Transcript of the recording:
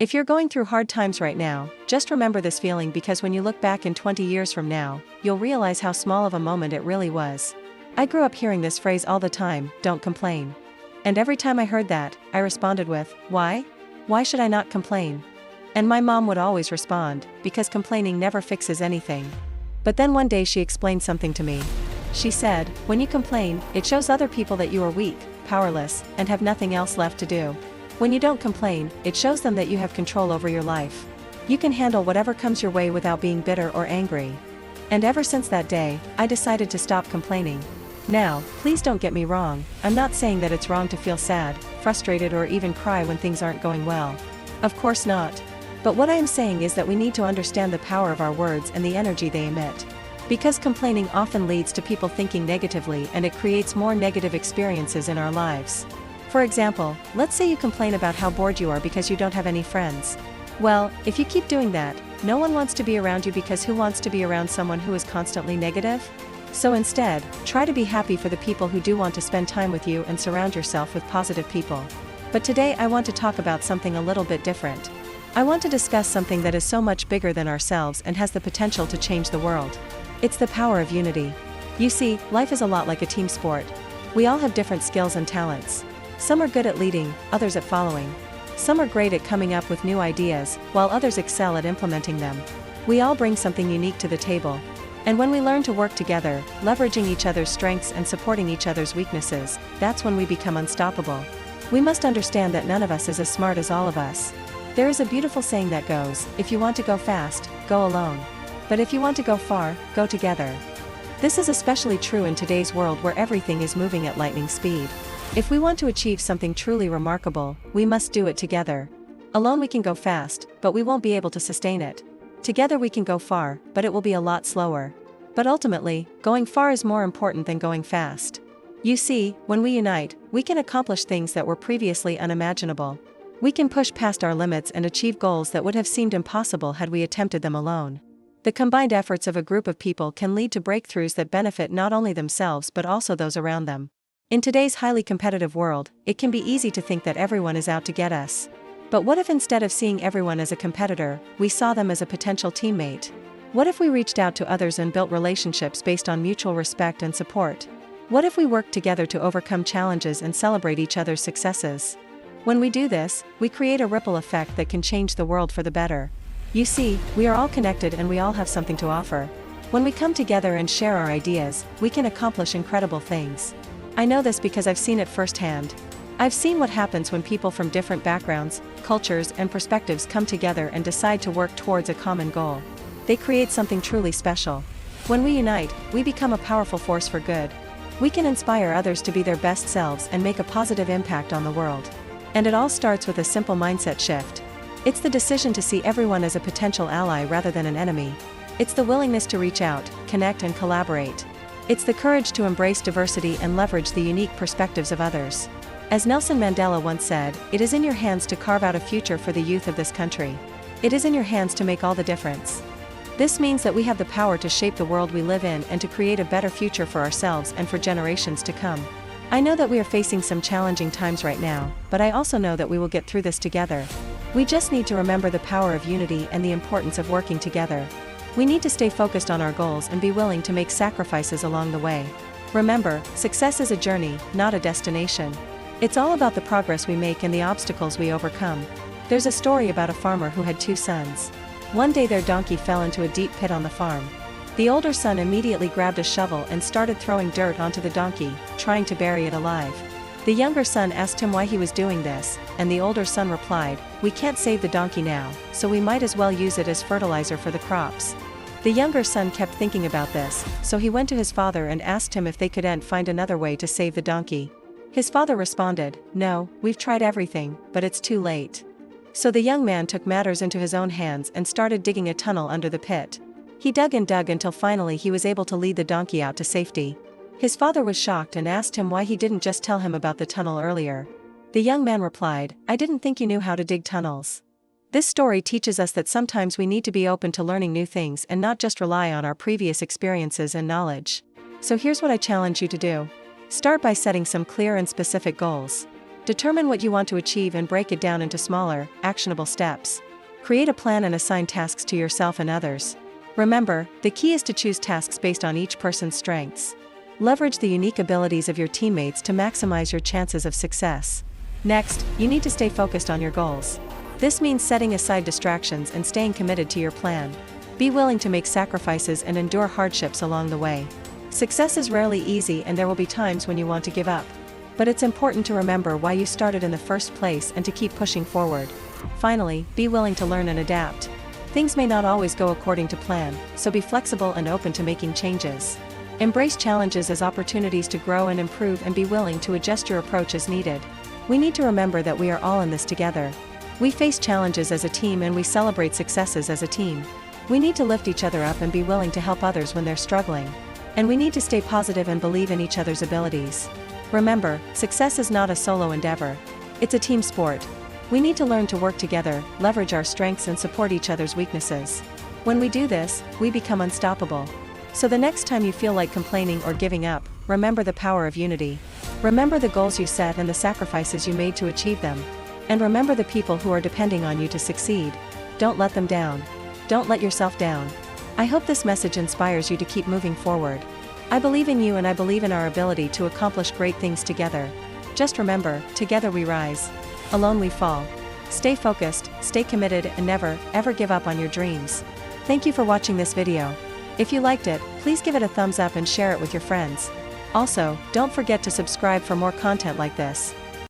If you're going through hard times right now, just remember this feeling, because when you look back in 20 years from now, you'll realize how small of a moment it really was. I grew up hearing this phrase all the time, "Don't complain." And every time I heard that, I responded with, "Why? Why should I not complain?" And my mom would always respond, "Because complaining never fixes anything." But then one day she explained something to me. She said, "When you complain, it shows other people that you are weak, powerless, and have nothing else left to do. When you don't complain, it shows them that you have control over your life. You can handle whatever comes your way without being bitter or angry." And ever since that day, I decided to stop complaining. Now, please don't get me wrong, I'm not saying that it's wrong to feel sad, frustrated, or even cry when things aren't going well. Of course not. But what I am saying is that we need to understand the power of our words and the energy they emit. Because complaining often leads to people thinking negatively, and it creates more negative experiences in our lives. For example, let's say you complain about how bored you are because you don't have any friends. Well, if you keep doing that, no one wants to be around you, because who wants to be around someone who is constantly negative? So instead, try to be happy for the people who do want to spend time with you, and surround yourself with positive people. But today I want to talk about something a little bit different. I want to discuss something that is so much bigger than ourselves and has the potential to change the world. It's the power of unity. You see, life is a lot like a team sport. We all have different skills and talents. Some are good at leading, others at following. Some are great at coming up with new ideas, while others excel at implementing them. We all bring something unique to the table. And when we learn to work together, leveraging each other's strengths and supporting each other's weaknesses, that's when we become unstoppable. We must understand that none of us is as smart as all of us. There is a beautiful saying that goes, "If you want to go fast, go alone. But if you want to go far, go together." This is especially true in today's world, where everything is moving at lightning speed. If we want to achieve something truly remarkable, we must do it together. Alone we can go fast, but we won't be able to sustain it. Together we can go far, but it will be a lot slower. But ultimately, going far is more important than going fast. You see, when we unite, we can accomplish things that were previously unimaginable. We can push past our limits and achieve goals that would have seemed impossible had we attempted them alone. The combined efforts of a group of people can lead to breakthroughs that benefit not only themselves but also those around them. In today's highly competitive world, it can be easy to think that everyone is out to get us. But what if instead of seeing everyone as a competitor, we saw them as a potential teammate? What if we reached out to others and built relationships based on mutual respect and support? What if we worked together to overcome challenges and celebrate each other's successes? When we do this, we create a ripple effect that can change the world for the better. You see, we are all connected and we all have something to offer. When we come together and share our ideas, we can accomplish incredible things. I know this because I've seen it firsthand. I've seen what happens when people from different backgrounds, cultures, and perspectives come together and decide to work towards a common goal. They create something truly special. When we unite, we become a powerful force for good. We can inspire others to be their best selves and make a positive impact on the world. And it all starts with a simple mindset shift. It's the decision to see everyone as a potential ally rather than an enemy. It's the willingness to reach out, connect, and collaborate. It's the courage to embrace diversity and leverage the unique perspectives of others. As Nelson Mandela once said, "It is in your hands to carve out a future for the youth of this country. It is in your hands to make all the difference." This means that we have the power to shape the world we live in and to create a better future for ourselves and for generations to come. I know that we are facing some challenging times right now, but I also know that we will get through this together. We just need to remember the power of unity and the importance of working together. We need to stay focused on our goals and be willing to make sacrifices along the way. Remember, success is a journey, not a destination. It's all about the progress we make and the obstacles we overcome. There's a story about a farmer who had two sons. One day their donkey fell into a deep pit on the farm. The older son immediately grabbed a shovel and started throwing dirt onto the donkey, trying to bury it alive. The younger son asked him why he was doing this, and the older son replied, "We can't save the donkey now, so we might as well use it as fertilizer for the crops." The younger son kept thinking about this, so he went to his father and asked him if they couldn't find another way to save the donkey. His father responded, "No, we've tried everything, but it's too late." So the young man took matters into his own hands and started digging a tunnel under the pit. He dug and dug until finally he was able to lead the donkey out to safety. His father was shocked and asked him why he didn't just tell him about the tunnel earlier. The young man replied, "I didn't think you knew how to dig tunnels." This story teaches us that sometimes we need to be open to learning new things and not just rely on our previous experiences and knowledge. So here's what I challenge you to do. Start by setting some clear and specific goals. Determine what you want to achieve and break it down into smaller, actionable steps. Create a plan and assign tasks to yourself and others. Remember, the key is to choose tasks based on each person's strengths. Leverage the unique abilities of your teammates to maximize your chances of success. Next, you need to stay focused on your goals. This means setting aside distractions and staying committed to your plan. Be willing to make sacrifices and endure hardships along the way. Success is rarely easy and there will be times when you want to give up. But it's important to remember why you started in the first place and to keep pushing forward. Finally, be willing to learn and adapt. Things may not always go according to plan, so be flexible and open to making changes. Embrace challenges as opportunities to grow and improve and be willing to adjust your approach as needed. We need to remember that we are all in this together. We face challenges as a team and we celebrate successes as a team. We need to lift each other up and be willing to help others when they're struggling. And we need to stay positive and believe in each other's abilities. Remember, success is not a solo endeavor. It's a team sport. We need to learn to work together, leverage our strengths and support each other's weaknesses. When we do this, we become unstoppable. So the next time you feel like complaining or giving up, remember the power of unity. Remember the goals you set and the sacrifices you made to achieve them. And remember the people who are depending on you to succeed. Don't let them down. Don't let yourself down. I hope this message inspires you to keep moving forward. I believe in you and I believe in our ability to accomplish great things together. Just remember, together we rise. Alone we fall. Stay focused, stay committed and never, ever give up on your dreams. Thank you for watching this video. If you liked it, please give it a thumbs up and share it with your friends. Also, don't forget to subscribe for more content like this.